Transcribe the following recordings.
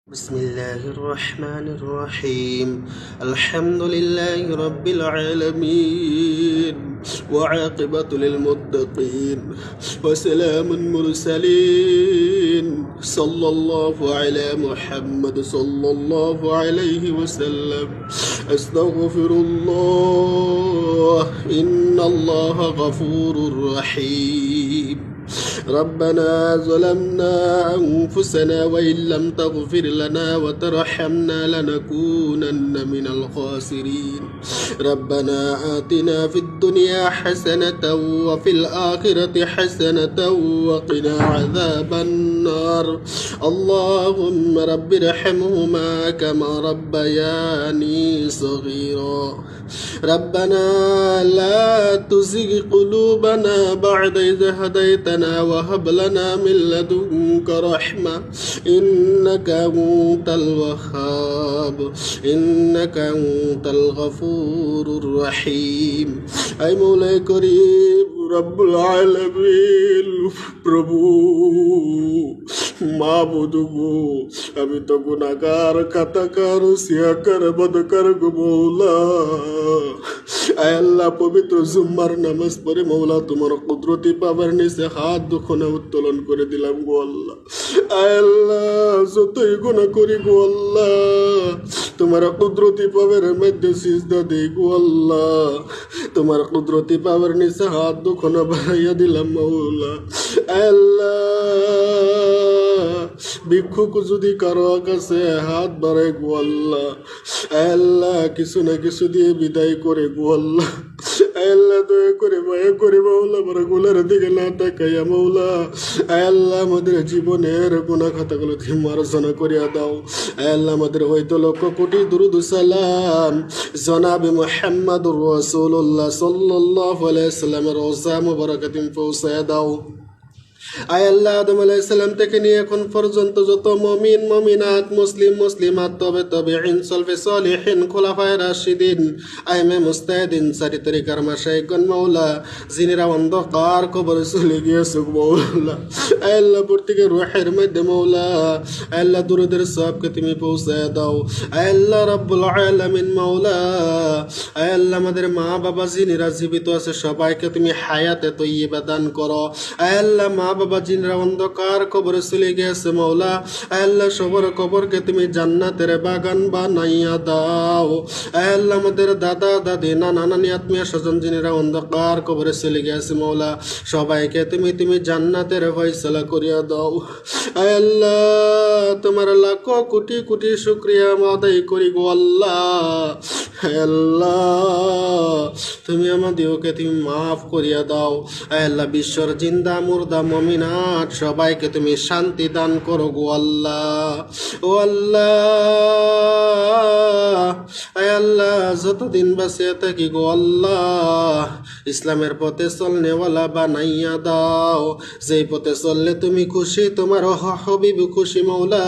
بسم الله الرحمن الرحيم الحمد لله رب العالمين وعاقبة للمتقين وسلام المرسلين صلى الله على محمد صلى الله عليه وسلم أستغفر الله إن الله غفور رحيم ربنا ظلمنا أنفسنا وإن لم تغفر لنا وترحمنا لنكونن من الخاسرين ربنا آتنا في الدنيا حسنة وفي الآخرة حسنة وقنا عذاب النار اللهم رب ارحمهما كما ربياني صغيرا ربنا لا تزغ قلوبنا بعد إذ هديتنا وهب لنا من لدنك رحمة إنك أنت الوهاب إنك أنت الغفور الرحيم أي مولاي كريم رب العالمين প্রভু মাবুদ গো আমি তো গুনাহগার খাতাকার সিয়াকার বদকার গো মৌলা আয় আল্লাহ পবিত্র জুম্মার নামাজ পড়ে মৌলা তোমার কুদরতি পাওয়ার নিচে হাত দুখানা উত্তোলন করে দিলাম গো আল্লাহ আয় আল্লাহ যতই গুনাহ করি গো আল্লাহ তোমার কুদরতি পাওয়ার মধ্যে সিজদা দেই গো আল্লাহ তোমার কুদরতি পাওয়ার নিচে হাত দুখানা বাড়াইয়া দিলাম মৌলা আয় আল্লাহ ভিক্ষুক যদি কারো কাছে হাত বাড়ায় গো আল্লাহ আল্লাহ কিছু না কিছু দিয়ে বিদায় করে গো আল্লাহ আল্লাহ দয়া করে মায়া করে মৌলা আমার গুলার দিকে না তাকাইয়া মৌলা আল্লাহ আমাদের জীবনের গুনাহ খাতাগুলো তুমি মার্জনা করিয়া দাও আল্লাহ আমাদের হয়তো লক্ষ কোটি দুরুদ সালাম জনাবে মুহাম্মদুর রাসূলুল্লাহ সাল্লাল্লাহু আলাইহি ওয়াসাল্লামের রওজা মুবারাকাত পৌঁছায়া দাও আয় আল্লাহ আদম আলাইহিস সালাম থেকে নিয়ে এখন পর্যন্ত যত মুমিন মুমিনাত মুসলিম মুসলিমাত তবে ইনসালফে সালিহিন খুলাফায়ে রাশিদিন আইমে মুস্তাহিদিন সারি তরিকার মাশায়েখগণ মাওলা জিনেরা অন্ধকার কবরে চলে গিয়েছে মাওলা আয় আল্লাহ প্রত্যেকের রূহের মধ্যে মাওলা আয় আল্লাহ দুরুদের সওয়াবকে তুমি পৌঁছায় দাও আয় আল্লাহ রাব্বুল আলামিন মাওলা আয় আল্লাহ আমাদের মা বাবা জিনেরা জীবিত আছে সবাইকে তুমি হায়াতে তয়্যিবা দান করো আয় আল্লাহ মা বাবা জিনরা অন্ধকার কবরে চলে গেছে মৌলা আল্লাহ সবার কবরকে তুমি জান্নাতের বাগান বানাইয়া দাও আল্লাহ আমাদের দাদা দাদি নানা নানি আত্মীয় স্বজন জিনেরা অন্ধকার কবরে চলে গেছে মৌলা সবাইকে তুমি জান্নাতের ফয়সালা করিয়া দাও আল্লাহ তোমার লাখ কোটি কোটি শুকরিয়া আদায় করি গো আল্লাহ আল্লাহ তুমি আমাদেরকে তুমি মাফ করিয়া দাও আল্লাহ বিশ্বর জিন্দা মুর্দা মুমিনাত সবাইকে তুমি শান্তি দান করো গো আল্লাহ ও আল্লাহ আয় আল্লাহ যতদিন বাঁচিয়া থাকি গো আল্লাহ ইসলামের পথে চলনেওয়ালা বানাইয়া দাও যেই পথে চললে তুমি খুশি তোমার হাবিব খুশি মৌলা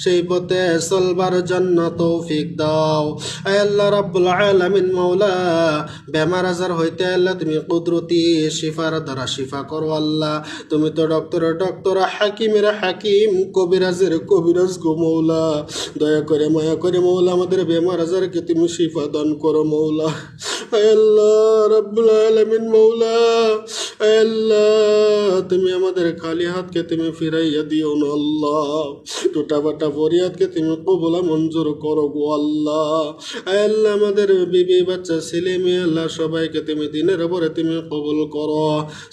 সেই পথে চলবার জন্য তৌফিক দাও আয় আল্লাহ রাব্বুল আলামিন মৌলা বেমার আজার হইতে আল্লাহ তুমি কুদরতি শিফার দ্বারা শিফা করো আল্লাহ তুমি তো ডক্টর হাকিমের হাকিম কবিরাজের কবিরাজ গো মৌলা দয়া করে মায়া করে মৌলা আমাদের বেমার আজারকে তুমি শিফা দান করো মৌলা আল্লাহ রাব্বুল আলামিন মৌলা আল্লাহ তুমি আমাদের খালি হাতকে তুমি ফিরাইয়া দিও না আল্লাহ টুটা বাটা ফরিয়াদকে তুমি কবুল মঞ্জুর করো গো আল্লাহ আল্লাহ আমাদের বিবি বাচ্চা ছেলে মেয়ে আল্লাহ সবাইকে তুমি দিনের উপরে তুমি কবুল করো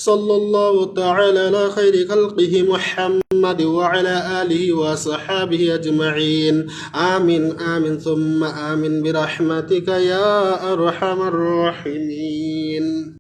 সাল্লাল্লাহু তাআলা আলা খাইরি খালকিহি মুহাম্মাদ ওয়া আলা আলিহি ওয়া সাহাবিহি আজমাইন আমিন আমিন সুম্মা আমিন বিরহমাতিকা ইয়া আরহামার রাহিমিন।